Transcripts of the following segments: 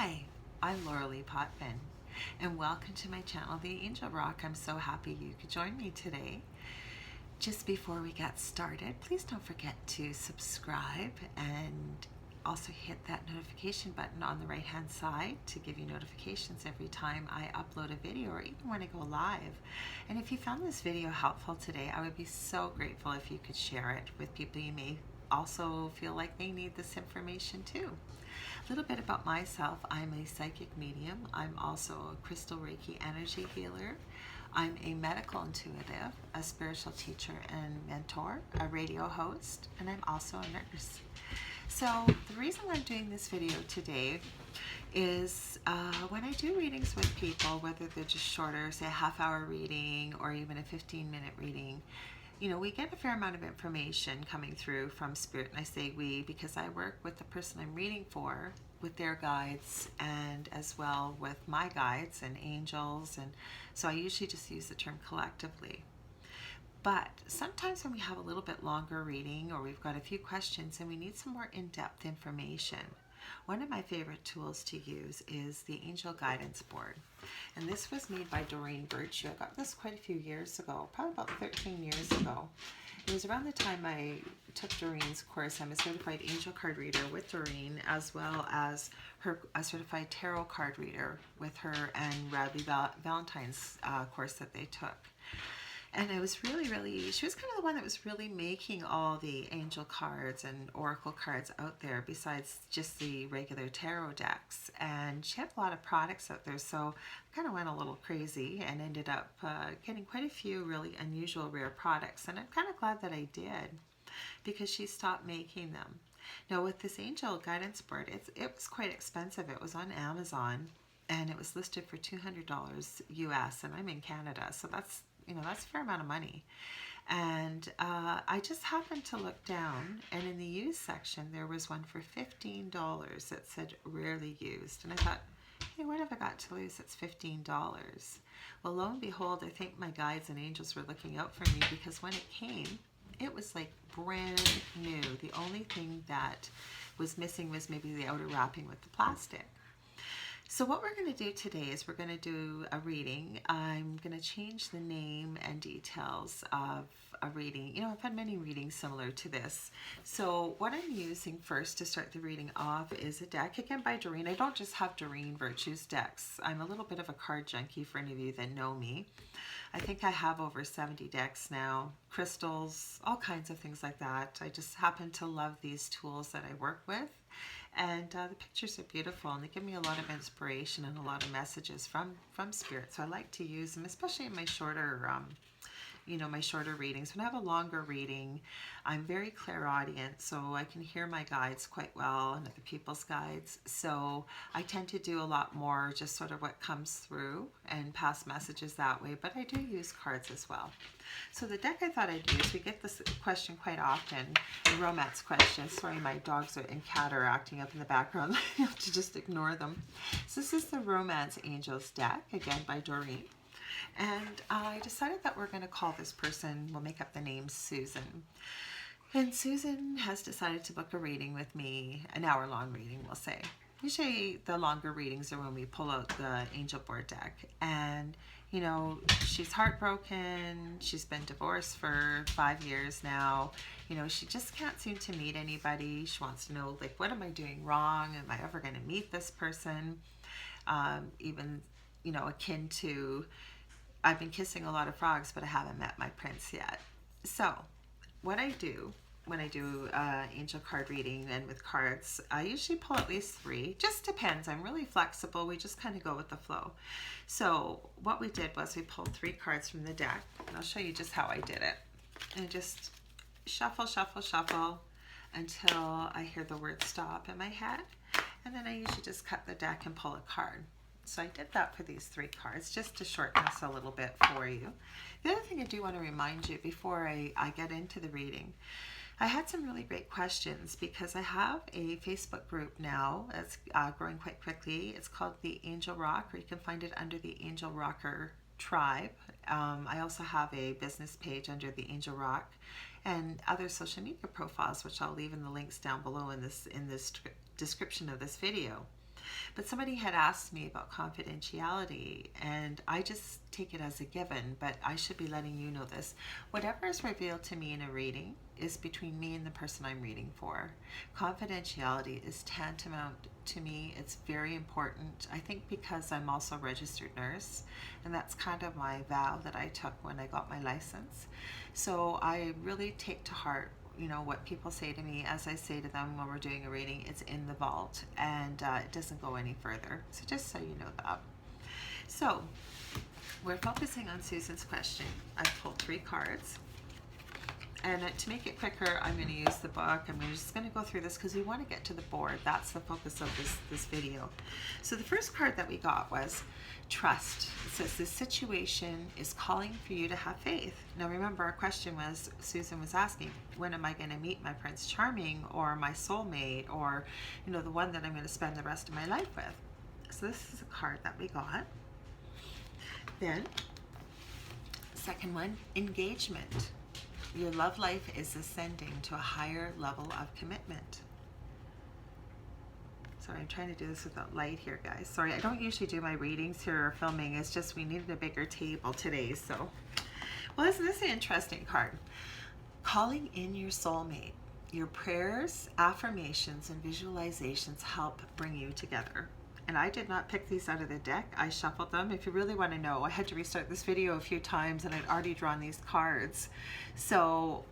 Hi, I'm Laura Lee Potvin, and welcome to my channel, The Angel Rock. I'm so happy you could join me today. Just before we get started, please don't forget to subscribe and also hit that notification button on the right hand side to give you notifications every time I upload a video or even when I go live. And if you found this video helpful today, I would be so grateful if you could share it with people you may also feel like they need this information too. A little bit about myself. I'm a psychic medium. I'm also a crystal Reiki energy healer. I'm a medical intuitive, a spiritual teacher and mentor, a radio host, and I'm also a nurse. So the reason I'm doing this video today is when I do readings with people, whether they're just shorter, say a half-hour reading or even a 15-minute reading, we get a fair amount of information coming through from Spirit, and I say we because I work with the person I'm reading for, with their guides, and as well with my guides and angels, and so I usually just use the term collectively. But sometimes when we have a little bit longer reading or we've got a few questions and we need some more in-depth information, one of my favorite tools to use is the Angel Guidance Board. And this was made by Doreen Virtue. I got this quite a few years ago, probably about 13 years ago. It was around the time I took Doreen's course. I'm a certified angel card reader with Doreen, as well as a certified tarot card reader with her and Radley Valentine's course that they took. And it was really, she was kind of the one that was really making all the angel cards and oracle cards out there besides just the regular tarot decks. And she had a lot of products out there, so I kind of went a little crazy and ended up getting quite a few really unusual, rare products. And I'm kind of glad that I did because she stopped making them. Now with this Angel Guidance Board, it was quite expensive. It was on Amazon and it was listed for $200 US, and I'm in Canada, so that's a fair amount of money. And I just happened to look down, and in the used section there was one for $15 that said rarely used, and I thought, hey, what have I got to lose? It's $15. Well, lo and behold, I think my guides and angels were looking out for me, because when it came, it was like brand new. The only thing that was missing was maybe the outer wrapping with the plastic. So what we're going to do today is we're going to do a reading. I'm going to change the name and details of a reading. I've had many readings similar to this. So what I'm using first to start the reading off is a deck, again by Doreen. I don't just have Doreen Virtue's decks. I'm a little bit of a card junkie for any of you that know me. I think I have over 70 decks now, crystals, all kinds of things like that. I just happen to love these tools that I work with. And the pictures are beautiful, and they give me a lot of inspiration and a lot of messages from Spirit. So I like to use them, especially in my shorter, my shorter readings. When I have a longer reading, I'm very clairaudient, so I can hear my guides quite well and other people's guides. So I tend to do a lot more just sort of what comes through and pass messages that way, but I do use cards as well. So the deck I thought I'd use, we get this question quite often, the romance question. Sorry, my dogs and cat are acting up in the background. I have to just ignore them. So this is the Romance Angels deck, again by Doreen. And I decided that we're going to call this person, we'll make up the name Susan. And Susan has decided to book a reading with me, an hour-long reading, we'll say. Usually the longer readings are when we pull out the Angel Board deck. And she's heartbroken. She's been divorced for 5 years now. She just can't seem to meet anybody. She wants to know, like, what am I doing wrong? Am I ever going to meet this person? Even, akin to, I've been kissing a lot of frogs, but I haven't met my prince yet. So what I do when I do angel card reading and with cards, I usually pull at least 3. Just depends. I'm really flexible. We just kind of go with the flow. So what we did was we pulled 3 cards from the deck, and I'll show you just how I did it. And just shuffle, shuffle, shuffle until I hear the word stop in my head. And then I usually just cut the deck and pull a card. So I did that for these 3 cards, just to shorten this a little bit for you. The other thing I do want to remind you before I get into the reading, I had some really great questions because I have a Facebook group now. It's growing quite quickly. It's called The Angel Rock, or you can find it under the Angel Rocker Tribe. I also have a business page under the Angel Rock and other social media profiles, which I'll leave in the links down below in this description of this video. But somebody had asked me about confidentiality, and I just take it as a given, but I should be letting you know this. Whatever is revealed to me in a reading is between me and the person I'm reading for. Confidentiality is tantamount to me. It's very important. I think because I'm also a registered nurse, and that's kind of my vow that I took when I got my license. So I really take to heart what people say to me. As I say to them when we're doing a reading, it's in the vault, and it doesn't go any further. So just so you know that. So we're focusing on Susan's question. I've pulled 3 cards. And to make it quicker, I'm going to use the book. I'm just going to go through this because we want to get to the board. That's the focus of this video. So the first card that we got was trust. It says this situation is calling for you to have faith. Now remember, our question was, Susan was asking, when am I going to meet my Prince Charming or my soulmate, or the one that I'm going to spend the rest of my life with? So this is a card that we got. Then, second one, engagement. Your love life is ascending to a higher level of commitment. Sorry, I'm trying to do this without light here, guys. Sorry, I don't usually do my readings here or filming. It's just we needed a bigger table today. So, well, isn't this an interesting card? Calling in your soulmate. Your prayers, affirmations, and visualizations help bring you together. And I did not pick these out of the deck. I shuffled them. If you really want to know, I had to restart this video a few times, and I'd already drawn these cards. So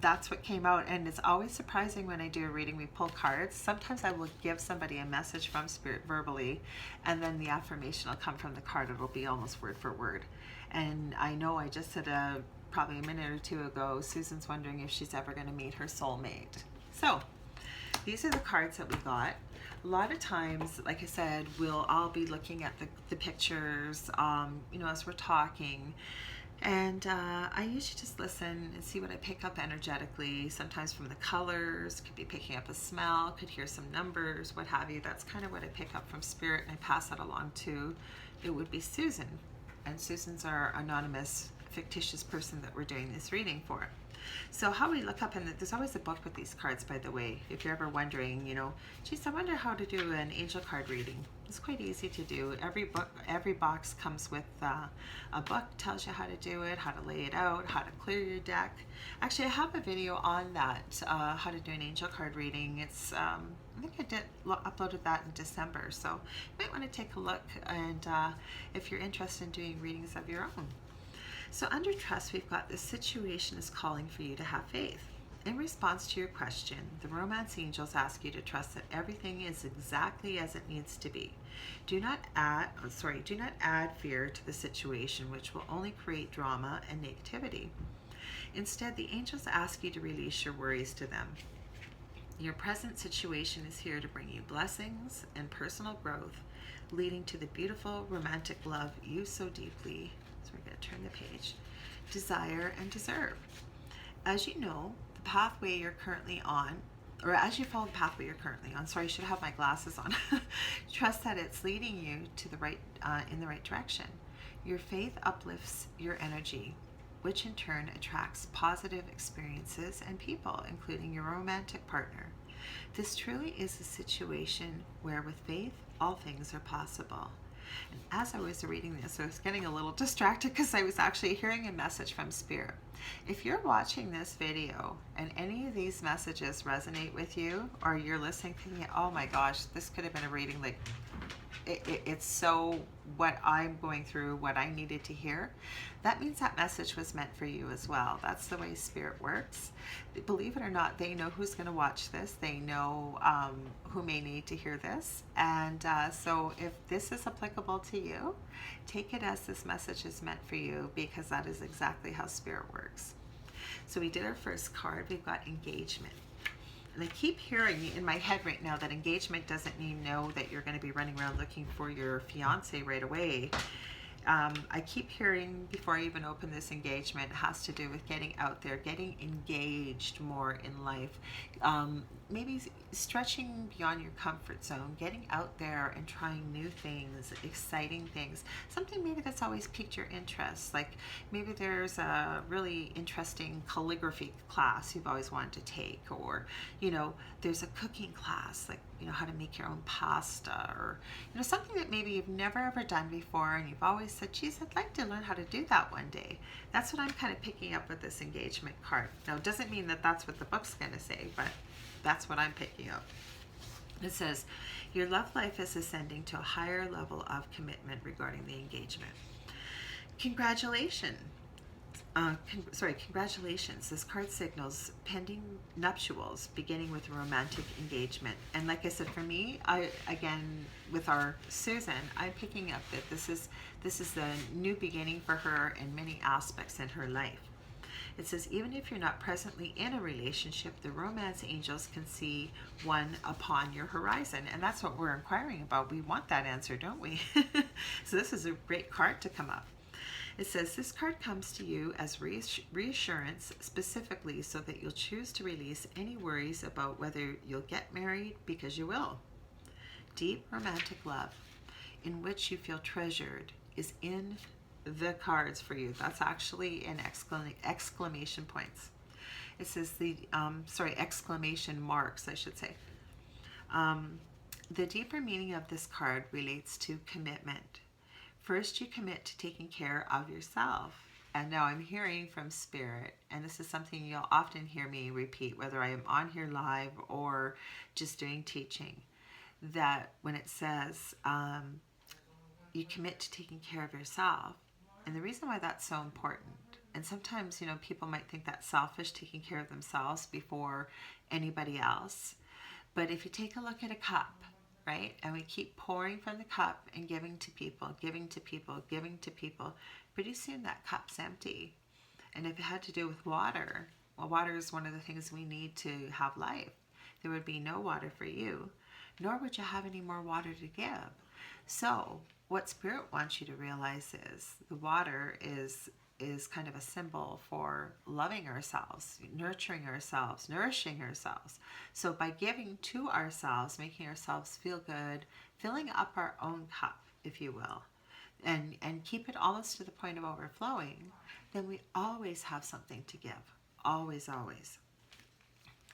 that's what came out. And it's always surprising when I do a reading, we pull cards. Sometimes I will give somebody a message from Spirit verbally, and then the affirmation will come from the card. It'll be almost word for word. And I know I just said probably a minute or two ago, Susan's wondering if she's ever going to meet her soulmate. So these are the cards that we got. A lot of times, like I said, we'll all be looking at the pictures, as we're talking. And I usually just listen and see what I pick up energetically, sometimes from the colors, could be picking up a smell, could hear some numbers, what have you. That's kind of what I pick up from Spirit, and I pass that along to, it would be Susan. And Susan's our anonymous, fictitious person that we're doing this reading for. So how we look up, and there's always a book with these cards, by the way, if you're ever wondering, geez, I wonder how to do an angel card reading. It's quite easy to do. Every box comes with a book, tells you how to do it, how to lay it out, how to clear your deck. Actually, I have a video on that, how to do an angel card reading. It's, I think I uploaded that in December, so you might want to take a look, and if you're interested in doing readings of your own. So under trust, we've got this situation is calling for you to have faith. In response to your question, the romance angels ask you to trust that everything is exactly as it needs to be. Do not add fear to the situation, which will only create drama and negativity. Instead, the angels ask you to release your worries to them. Your present situation is here to bring you blessings and personal growth, leading to the beautiful romantic love you so deeply, so we're going to turn the page, desire and deserve. As you know, the pathway you're currently on, or as you follow the pathway you're currently on, sorry, I should have my glasses on, trust that it's leading you to the right, in the right direction. Your faith uplifts your energy, which in turn attracts positive experiences and people, including your romantic partner. This truly is a situation where with faith, all things are possible. And as I was reading this, I was getting a little distracted because I was actually hearing a message from Spirit. If you're watching this video and any of these messages resonate with you, or you're listening thinking, oh my gosh, this could have been a reading, like it's so what I'm going through, what I needed to hear, that means that message was meant for you as well. That's the way Spirit works. Believe it or not, they know who's going to watch this. They know who may need to hear this. And so if this is applicable to you, take it as this message is meant for you, because that is exactly how Spirit works. So we did our first card. We've got engagement. And I keep hearing in my head right now that engagement doesn't mean that you're going to be running around looking for your fiance right away. I keep hearing, before I even open this engagement, it has to do with getting out there, getting engaged more in life, maybe stretching beyond your comfort zone, getting out there and trying new things, exciting things, something maybe that's always piqued your interest. Like maybe there's a really interesting calligraphy class you've always wanted to take, or there's a cooking class. Like how to make your own pasta, or, something that maybe you've never ever done before and you've always said, geez, I'd like to learn how to do that one day. That's what I'm kind of picking up with this engagement card. Now, it doesn't mean that that's what the book's going to say, but that's what I'm picking up. It says, your love life is ascending to a higher level of commitment regarding the engagement. Congratulations. Congratulations. This card signals pending nuptials beginning with a romantic engagement. And like I said, for me, with our Susan, I'm picking up that this is the new beginning for her in many aspects in her life. It says, even if you're not presently in a relationship, the romance angels can see one upon your horizon. And that's what we're inquiring about. We want that answer, don't we? So this is a great card to come up. It says, this card comes to you as reassurance, specifically so that you'll choose to release any worries about whether you'll get married, because you will. Deep romantic love in which you feel treasured is in the cards for you. That's actually in exclamation points. It says exclamation marks, I should say. The deeper meaning of this card relates to commitment. First, you commit to taking care of yourself. And now I'm hearing from Spirit, and this is something you'll often hear me repeat, whether I am on here live or just doing teaching, that when it says you commit to taking care of yourself, and the reason why that's so important, and sometimes, people might think that's selfish, taking care of themselves before anybody else. But if you take a look at a cup, right? And we keep pouring from the cup and giving to people, giving to people, giving to people. Pretty soon that cup's empty. And if it had to do with water, well, water is one of the things we need to have life. There would be no water for you, nor would you have any more water to give. So what Spirit wants you to realize is the water is kind of a symbol for loving ourselves, nurturing ourselves, nourishing ourselves. So by giving to ourselves, making ourselves feel good, filling up our own cup, if you will, and keep it almost to the point of overflowing, then we always have something to give. Always, always.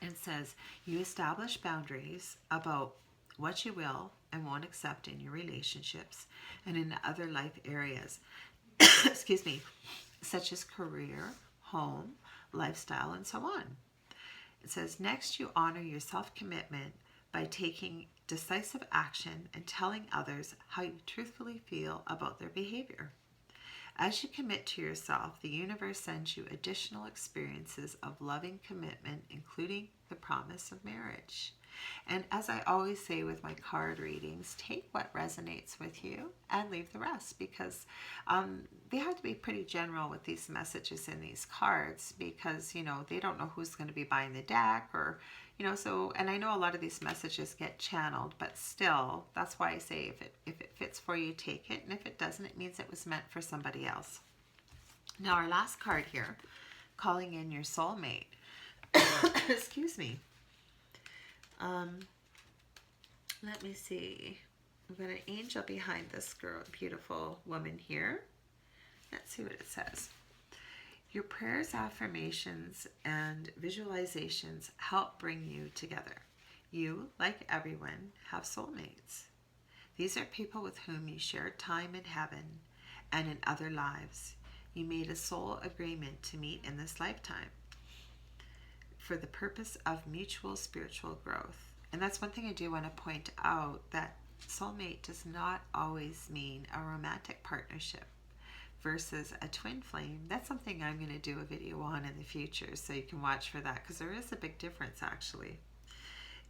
And it says, you establish boundaries about what you will and won't accept in your relationships and in other life areas. Excuse me. Such as career, home, lifestyle, and so on. It says, next you honor your self-commitment by taking decisive action and telling others how you truthfully feel about their behavior. As you commit to yourself, the universe sends you additional experiences of loving commitment, including the promise of marriage. And as I always say with my card readings, take what resonates with you and leave the rest, because they have to be pretty general with these messages in these cards, because, they don't know who's going to be buying the deck, or, so, and I know a lot of these messages get channeled, but still, that's why I say if it fits for you, take it. And if it doesn't, it means it was meant for somebody else. Now, our last card here, calling in your soulmate. Excuse me. Let me see. We've got an angel behind this girl, beautiful woman here. Let's see what it says. Your prayers, affirmations, and visualizations help bring you together. You, like everyone, have soulmates. These are people with whom you shared time in heaven and in other lives. You made a soul agreement to meet in this lifetime for the purpose of mutual spiritual growth. And that's one thing I do want to point out, that soulmate does not always mean a romantic partnership versus a twin flame. That's something I'm going to do a video on in the future, so you can watch for that, because there is a big difference actually.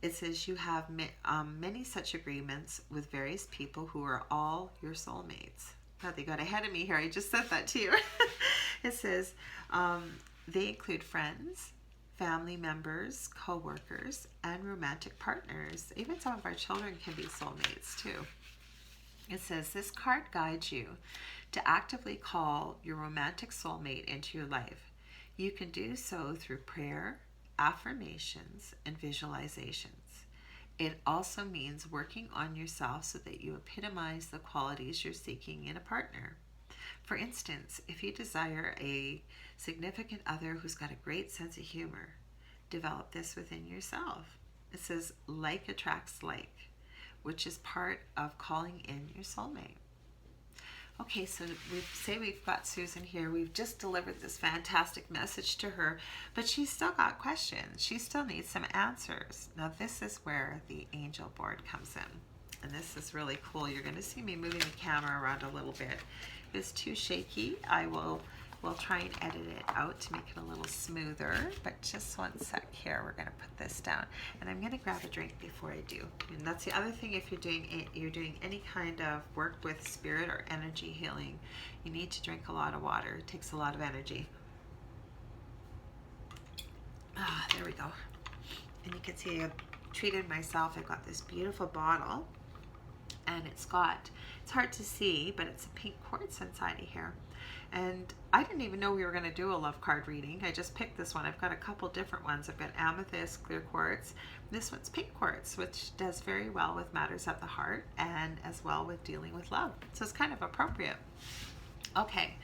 It says you have many such agreements with various people who are all your soulmates. God, they got ahead of me here. I just said that to you. It says they include friends, family members, co-workers, and romantic partners. Even some of our children can be soulmates too. It says this card guides you to actively call your romantic soulmate into your life. You can do so through prayer, affirmations, and visualizations. It also means working on yourself so that you epitomize the qualities you're seeking in a partner. For instance, if you desire a significant other who's got a great sense of humor, develop this within yourself. It says like attracts like, which is part of calling in your soulmate. Okay, so we've got Susan here. We've just delivered this fantastic message to her, but she's still got questions. She still needs some answers. Now this is where the angel board comes in. And this is really cool. You're going to see me moving the camera around a little bit. If it's too shaky, we'll try and edit it out to make it a little smoother. But just one sec here, we're going to put this down. And I'm going to grab a drink before I do. And that's the other thing, if you're doing any kind of work with spirit or energy healing, you need to drink a lot of water. It takes a lot of energy. Ah, there we go. And you can see I've treated myself. I've got this beautiful bottle. And it's hard to see, but it's a pink quartz inside of here. And I didn't even know we were going to do a love card reading. I just picked this one. I've got a couple different ones. I've got amethyst, clear quartz. This one's pink quartz, which does very well with matters of the heart and as well with dealing with love. So it's kind of appropriate. Okay,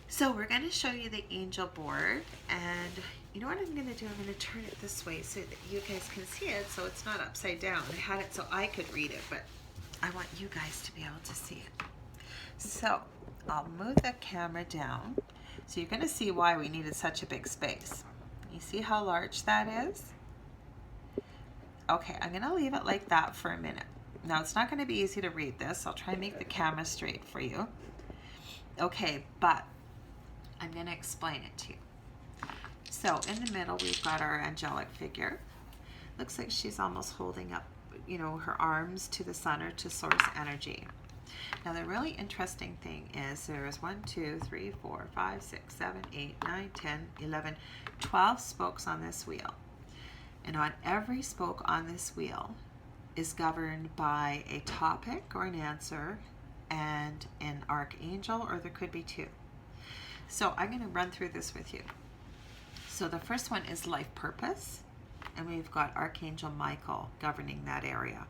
so we're going to show you the angel board. And you know what I'm going to do? I'm going to turn it this way so that you guys can see it, so it's not upside down. I had it so I could read it, but I want you guys to be able to see it. So I'll move the camera down. So you're going to see why we needed such a big space. You see how large that is? Okay, I'm going to leave it like that for a minute. Now it's not going to be easy to read this. I'll try and make the camera straight for you. Okay, but I'm going to explain it to you. So in the middle, we've got our angelic figure. Looks like she's almost holding up, you know, her arms to the sun or to source energy. Now the really interesting thing is there's 1, 2, 3, 4, 5, 6, 7, 8, 9, 10, 11, 12 spokes on this wheel. And on every spoke on this wheel is governed by a topic or an answer and an archangel, or there could be two. So I'm going to run through this with you. So the first one is life purpose. And we've got Archangel Michael governing that area.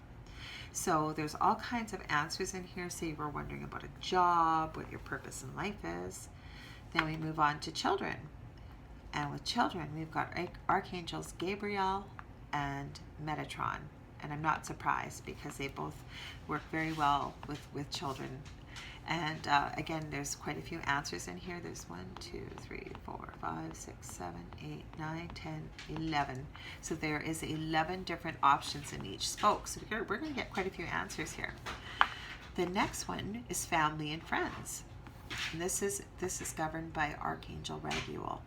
So there's all kinds of answers in here. Say you were wondering about a job, what your purpose in life is. Then we move on to children. And with children, we've got Archangels Gabriel and Metatron. And I'm not surprised because they both work very well with children. And again, there's quite a few answers in here. There's 1, 2, 3, 4, 5, 6, 7, 8, 9, 10, 11. So there is 11 different options in each spoke. So we're going to get quite a few answers here. The next one is family and friends. And this is governed by Archangel Raguel.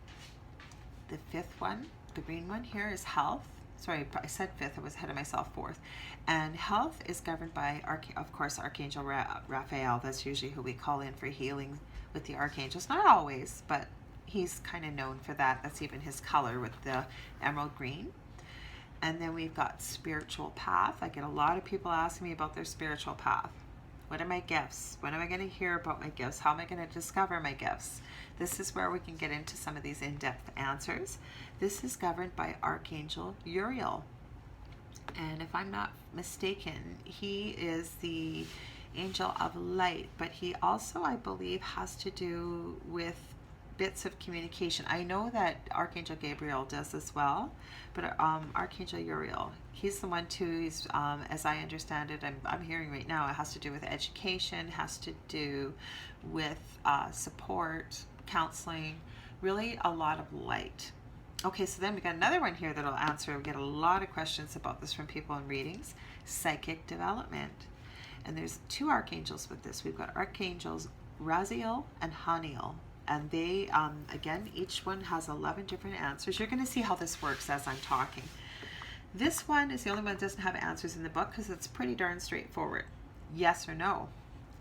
The fifth one, the green one here, is health. Sorry, I said fifth. I was ahead of myself. Fourth. And health is governed by, of course, Archangel Raphael. That's usually who we call in for healing with the archangels. Not always, but he's kind of known for that. That's even his color with the emerald green. And then we've got spiritual path. I get a lot of people asking me about their spiritual path. What are my gifts? When am I going to hear about my gifts? How am I going to discover my gifts? This is where we can get into some of these in-depth answers. This is governed by Archangel Uriel. And if I'm not mistaken, he is the angel of light, but he also, I believe, has to do with bits of communication. I know that Archangel Gabriel does as well, but Archangel Uriel, he's the one too. He's, as I understand it, I'm hearing right now, it has to do with education, has to do with support, counseling, really a lot of light. Okay, so then we got another one here that'll answer. We get a lot of questions about this from people in readings. Psychic development. And there's two archangels with this. We've got Archangels Raziel and Haniel. And they, again, each one has 11 different answers. You're going to see how this works as I'm talking. This one is the only one that doesn't have answers in the book because it's pretty darn straightforward. Yes or no.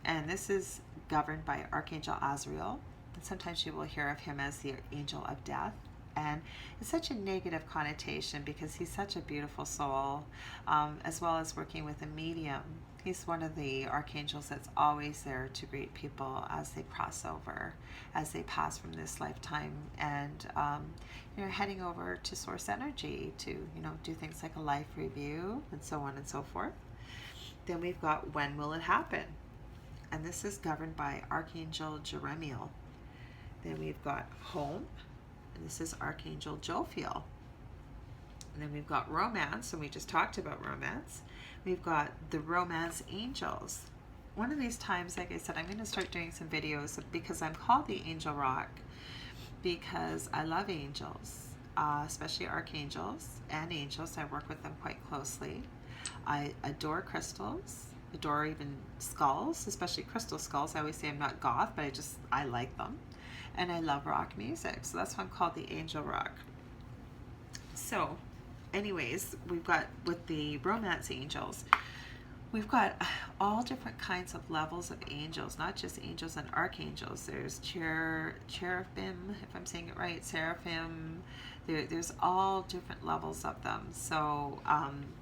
And this is governed by Archangel Azrael. And sometimes you will hear of him as the angel of death. And it's such a negative connotation because he's such a beautiful soul, as well as working with a medium. He's one of the archangels that's always there to greet people as they cross over, as they pass from this lifetime and heading over to source energy to do things like a life review and so on and so forth. Then we've got when will it happen? And this is governed by Archangel Jeremiel. Then we've got home. And this is Archangel Jophiel. And then we've got romance, and we just talked about romance. We've got the romance angels. One of these times, like I said, I'm going to start doing some videos because I'm called the Angel Rock because I love angels, especially archangels and angels. I work with them quite closely. I adore crystals, adore even skulls, especially crystal skulls. I always say I'm not goth, but I like them. And I love rock music, so that's why I'm called the Angel Rock. So anyways, we've got with the romance angels, we've got all different kinds of levels of angels, not just angels and archangels. There's cherubim, if I'm saying it right, seraphim. There's all different levels of them. So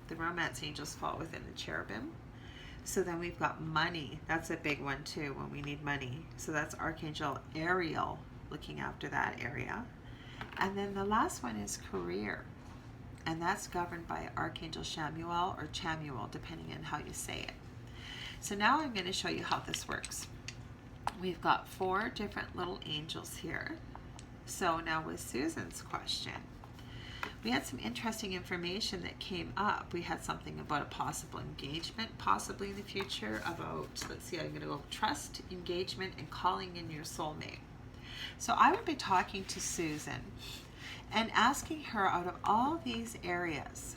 the romance angels fall within the cherubim. So then we've got money. That's a big one too when we need money. So that's Archangel Azrael looking after that area. And then the last one is career. And that's governed by Archangel Chamuel or Chamuel, depending on how you say it. So now I'm going to show you how this works. We've got 4 different little angels here. So now with Susan's question, we had some interesting information that came up. We had something about a possible engagement, possibly in the future, about, let's see, I'm going to go trust, engagement, and calling in your soulmate. So I would be talking to Susan and asking her, out of all these areas,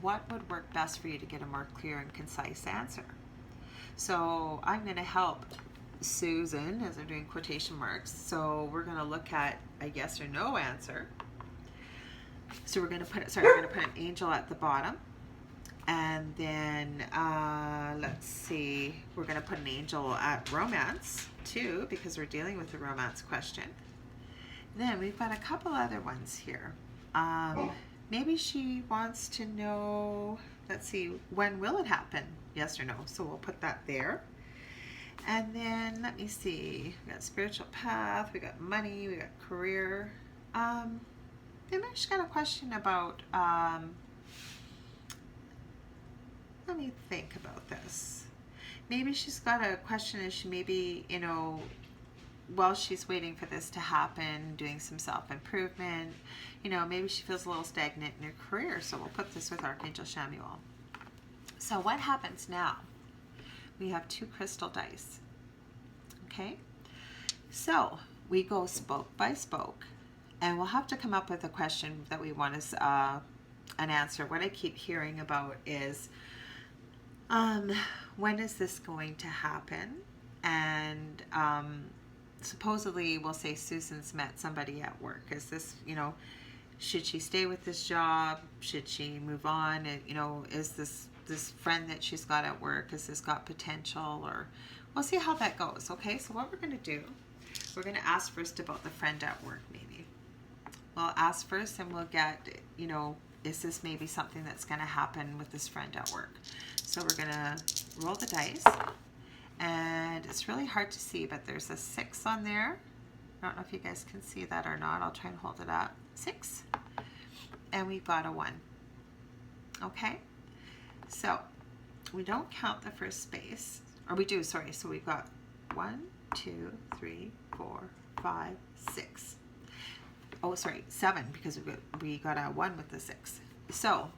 what would work best for you to get a more clear and concise answer? So I'm going to help Susan, as I'm doing quotation marks. So we're going to look at a yes or no answer. So we're going to put an angel at the bottom, and then let's see, we're going to put an angel at romance too, because we're dealing with the romance question. Then we've got a couple other ones here. Maybe she wants to know, let's see, when will it happen? Yes or no? So we'll put that there. And then let me see, we got spiritual path, we got money, we got career. Maybe she's got a question about, let me think about this. Maybe she's got a question, is she maybe, you know, while she's waiting for this to happen, doing some self-improvement, you know, maybe she feels a little stagnant in her career. So we'll put this with Archangel Chamuel. So what happens now? We have 2 crystal dice. Okay? So we go spoke by spoke. And we'll have to come up with a question that we want as an answer. What I keep hearing about is, when is this going to happen? And supposedly we'll say Susan's met somebody at work. Is this, you know, should she stay with this job? Should she move on? And, you know, is this friend that she's got at work, has this got potential? Or we'll see how that goes. Okay, so what we're going to do, we're going to ask first about the friend at work maybe. We'll ask first and we'll get, you know, is this maybe something that's going to happen with this friend at work? So we're going to roll the dice. And it's really hard to see, but there's a 6 on there. I don't know if you guys can see that or not. I'll try and hold it up. 6. And we've got a 1. Okay? So we don't count the first space. Or we do, sorry. So we've got 1, 2, 3, 4, 5, 6. Oh, sorry, 7, because we got a 1 with the 6. So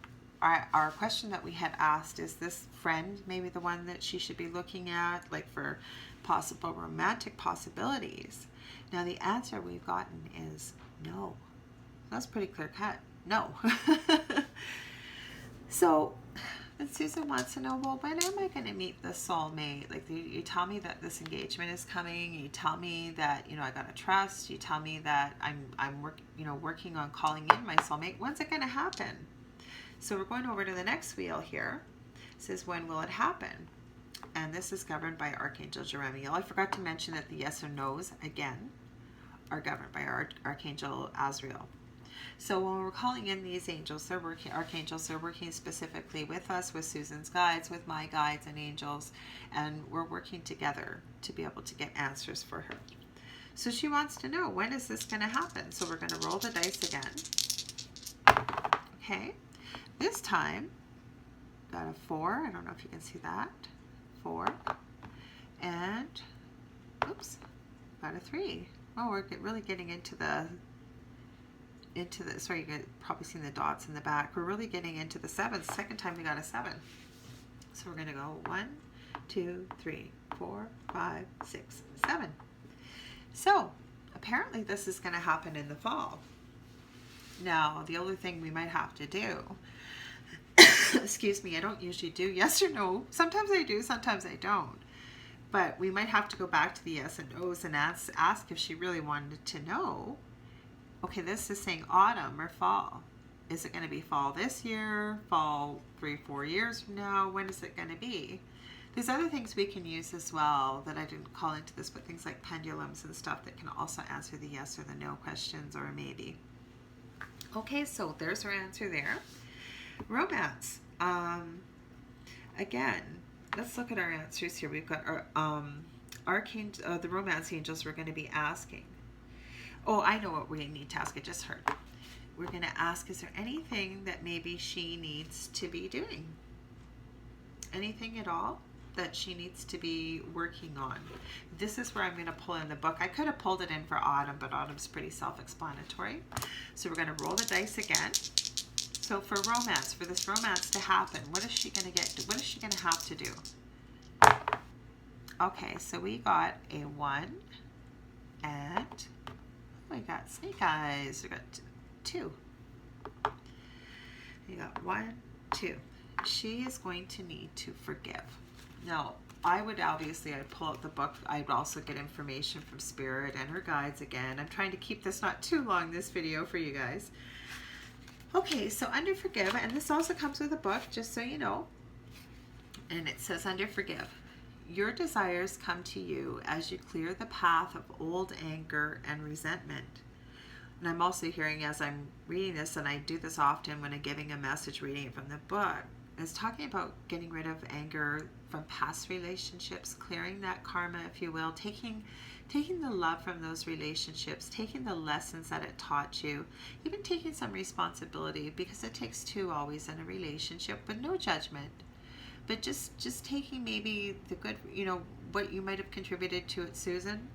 our question that we had asked, is this friend maybe the one that she should be looking at, like for possible romantic possibilities? Now the answer we've gotten is no. That's pretty clear cut. No. So and Susan wants to know, well, when am I going to meet the soulmate? Like, you tell me that this engagement is coming. You tell me that, you know, I got to trust. You tell me that I'm working on calling in my soulmate. When's it going to happen? So we're going over to the next wheel here. It says, when will it happen? And this is governed by Archangel Azrael. I forgot to mention that the yes or no's, again, are governed by Archangel Azrael. So when we're calling in these angels, archangels, they're working specifically with us, with Susan's guides, with my guides and angels, and we're working together to be able to get answers for her. So she wants to know, when is this going to happen? So we're going to roll the dice again. Okay, this time, got a 4. I don't know if you can see that. 4. And, oops, got a 3. Oh, we're really getting into the into the, sorry, you've probably seen the dots in the back. We're really getting into the 7. Second time we got a 7. So we're going to go 1, 2, 3, 4, 5, 6, 7. So apparently this is going to happen in the fall. Now, the other thing we might have to do, excuse me, I don't usually do yes or no. Sometimes I do, sometimes I don't. But we might have to go back to the yes and no's and ask if she really wanted to know. Okay, this is saying autumn or fall. Is it going to be fall this year, fall 3-4 years from now? When is it going to be? There's other things we can use as well that I didn't call into this, but things like pendulums and stuff that can also answer the yes or the no questions or a maybe. Okay, so there's our answer there. Romance. Again, let's look at our answers here. We've got our Archangel, the romance angels we're going to be asking. Oh, I know what we need to ask. I just heard. We're going to ask, is there anything that maybe she needs to be doing? Anything at all that she needs to be working on? This is where I'm going to pull in the book. I could have pulled it in for autumn, but autumn's pretty self-explanatory. So we're going to roll the dice again. So for romance, for this romance to happen, what is she going to get? What is she going to have to do? Okay, so we got a 1 and we got snake eyes. We got 2. You got 1, 2. She is going to need to forgive. Now, I would obviously, I'd pull out the book. I'd also get information from Spirit and her guides again. I'm trying to keep this not too long, this video, for you guys. Okay, so under forgive, and this also comes with a book, just so you know. And it says under forgive, your desires come to you as you clear the path of old anger and resentment. And I'm also hearing as I'm reading this, and I do this often when I'm giving a message reading it from the book, is talking about getting rid of anger from past relationships, clearing that karma, if you will, taking the love from those relationships, taking the lessons that it taught you, even taking some responsibility, because it takes two always in a relationship, but no judgment. But just taking maybe the good, you know, what you might have contributed to it, Susan,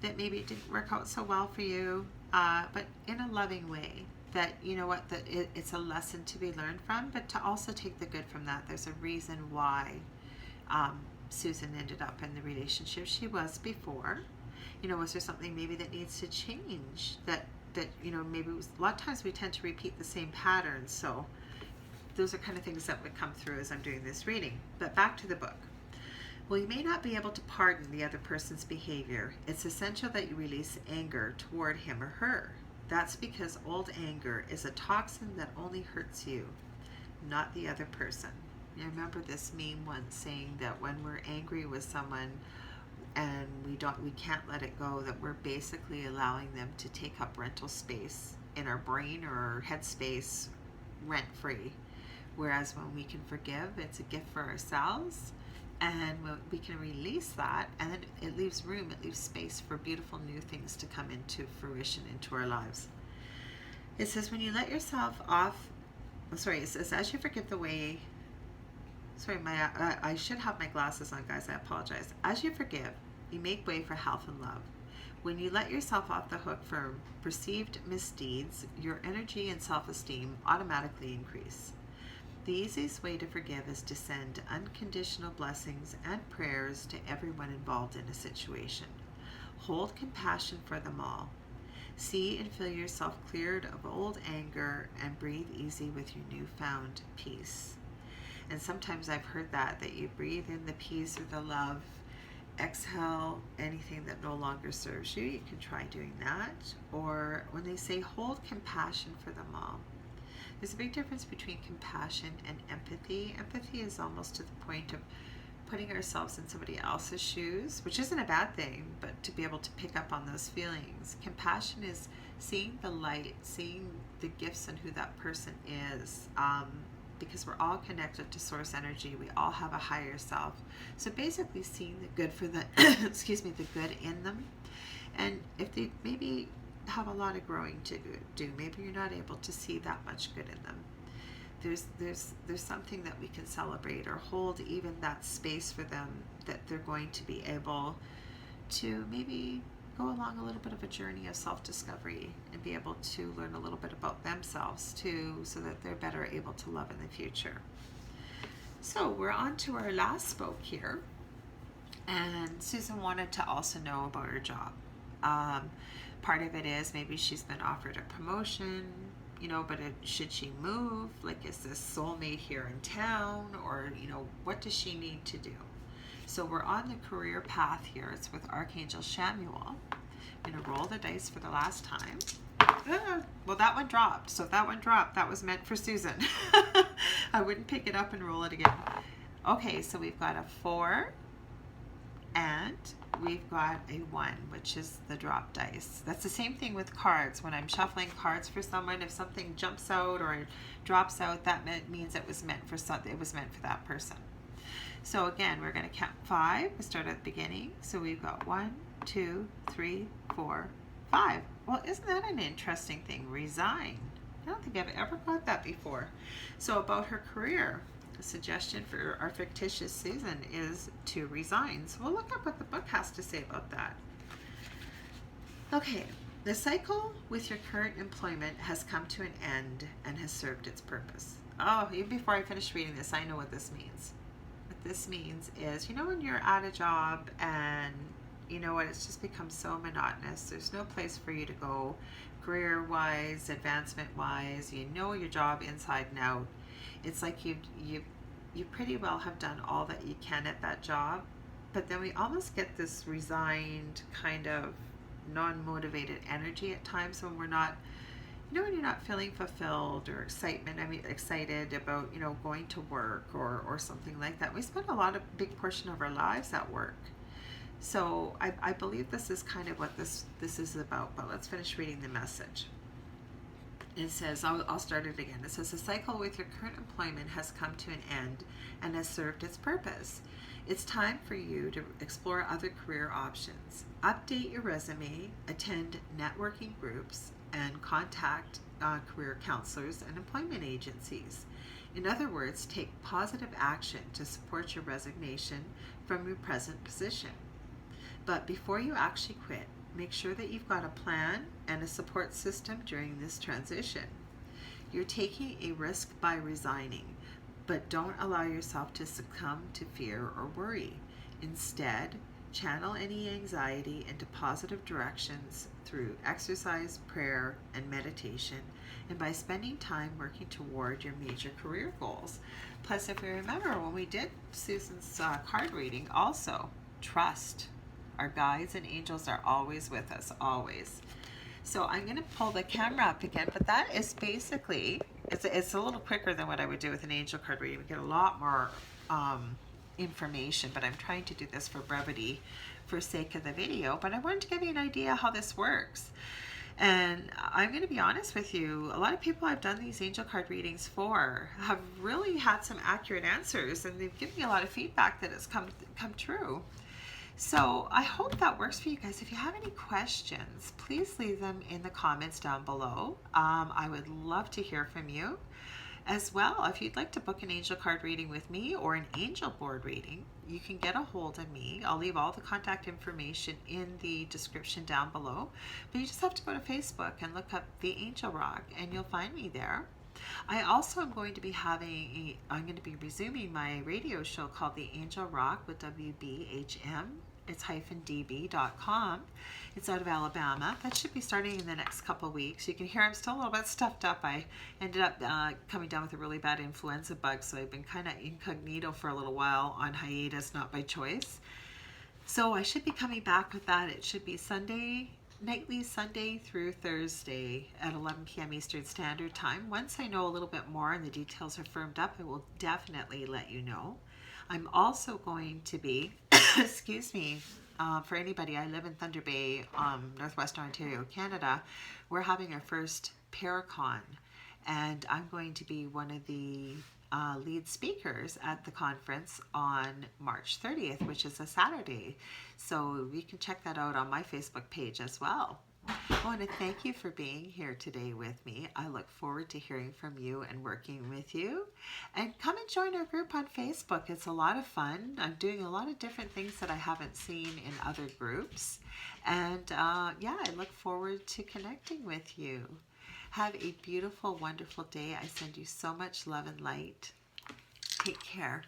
that maybe it didn't work out so well for you, but in a loving way. That, you know what, that it's a lesson to be learned from, but to also take the good from that. There's a reason why Susan ended up in the relationship she was before. You know, was there something maybe that needs to change? That you know, maybe it was, a lot of times we tend to repeat the same patterns. So those are kind of things that would come through as I'm doing this reading. But back to the book. Well, you may not be able to pardon the other person's behavior. It's essential that you release anger toward him or her. That's because old anger is a toxin that only hurts you, not the other person. I remember this meme once saying that when we're angry with someone and we can't let it go, that we're basically allowing them to take up rental space in our brain or our head space rent-free. Whereas when we can forgive, it's a gift for ourselves. And when we can release that, and then it leaves room, it leaves space for beautiful new things to come into fruition into our lives. It says, when you let yourself off, it says, as you forgive the way, I should have my glasses on, guys, I apologize. As you forgive, you make way for health and love. When you let yourself off the hook for perceived misdeeds, your energy and self-esteem automatically increase. The easiest way to forgive is to send unconditional blessings and prayers to everyone involved in a situation. Hold compassion for them all. See and feel yourself cleared of old anger and breathe easy with your newfound peace. And sometimes I've heard that you breathe in the peace or the love, exhale anything that no longer serves you. You can try doing that. Or when they say hold compassion for them all. There's a big difference between compassion and empathy. Empathy is almost to the point of putting ourselves in somebody else's shoes, which isn't a bad thing, but to be able to pick up on those feelings. Compassion is seeing the light, seeing the gifts and who that person is, because we're all connected to source energy. We all have a higher self. So basically seeing the good for the, excuse me, the good in them. And if they maybe have a lot of growing to do, maybe you're not able to see that much good in them, there's something that we can celebrate or hold even that space for them, that they're going to be able to maybe go along a little bit of a journey of self-discovery and be able to learn a little bit about themselves too, so that they're better able to love in the future. So we're on to our last spoke here, and Susan wanted to also know about her job. Part of it is maybe she's been offered a promotion, but should she move? Like, is this soulmate here in town, or what does she need to do? So we're on the career path here. It's with Archangel Azrael. I'm going to roll the dice for the last time. Well, that one dropped. So if that one dropped, that was meant for Susan. I wouldn't pick it up and roll it again. Okay, so we've got a 4 and we've got a 1, which is the drop dice. That's the same thing with cards. When I'm shuffling cards for someone, if something jumps out or drops out, that means it was meant for something. It was meant for that person. So again, we're going to count 5. We start at the beginning. So we've got 1, 2, 3, 4, 5. Well, isn't that an interesting thing? Resign. I don't think I've ever got that before. So about her career, the suggestion for our fictitious Susan is to resign. So we'll look up what the book has to say about that. Okay, the cycle with your current employment has come to an end and has served its purpose. Oh, even before I finish reading this, I know what this means. This means is, when you're at a job and it's just become so monotonous, there's no place for you to go career wise, advancement wise, your job inside and out. It's like you pretty well have done all that you can at that job, but then we almost get this resigned kind of non-motivated energy at times when we're not, when you're not feeling fulfilled or excited about, going to work or something like that. We spend a big portion of our lives at work. So I believe this is kind of what this is about, but let's finish reading the message. It says, I'll start it again. It says, the cycle with your current employment has come to an end and has served its purpose. It's time for you to explore other career options. Update your resume, attend networking groups, and contact career counselors and employment agencies. In other words, take positive action to support your resignation from your present position. But before you actually quit, make sure that you've got a plan and a support system during this transition. You're taking a risk by resigning, but don't allow yourself to succumb to fear or worry. Instead, channel any anxiety into positive directions through exercise, prayer, and meditation, and by spending time working toward your major career goals. Plus, if we remember when we did Susan's card reading, also trust. Our guides and angels are always with us, always. So I'm going to pull the camera up again, but that is basically, it's a little quicker than what I would do with an angel card reading. We get a lot more information, but I'm trying to do this for brevity for sake of the video. But I wanted to give you an idea how this works. And I'm going to be honest with you, a lot of people I've done these angel card readings for have really had some accurate answers, and they've given me a lot of feedback that it's come true. So I hope that works for you guys. If you have any questions, please leave them in the comments down below. I would love to hear from you. As well, if you'd like to book an angel card reading with me or an angel board reading, you can get a hold of me. I'll leave all the contact information in the description down below. But you just have to go to Facebook and look up The Angel Rock, and you'll find me there. I also am going to be I'm going to be resuming my radio show called The Angel Rock with WBHM. It's -db.com. It's out of Alabama. That should be starting in the next couple of weeks. You can hear I'm still a little bit stuffed up. I ended up coming down with a really bad influenza bug, so I've been kind of incognito for a little while on hiatus, not by choice. So I should be coming back with that. It should be nightly Sunday through Thursday at 11 p.m. Eastern Standard Time. Once I know a little bit more and the details are firmed up, I will definitely let you know. I'm also going to be, excuse me, for anybody, I live in Thunder Bay, Northwestern Ontario, Canada. We're having our first Paracon, and I'm going to be one of the lead speakers at the conference on March 30th, which is a Saturday. So you can check that out on my Facebook page as well. I want to thank you for being here today with me. I look forward to hearing from you and working with you. And come and join our group on Facebook. It's a lot of fun. I'm doing a lot of different things that I haven't seen in other groups. And yeah, I look forward to connecting with you. Have a beautiful, wonderful day. I send you so much love and light. Take care.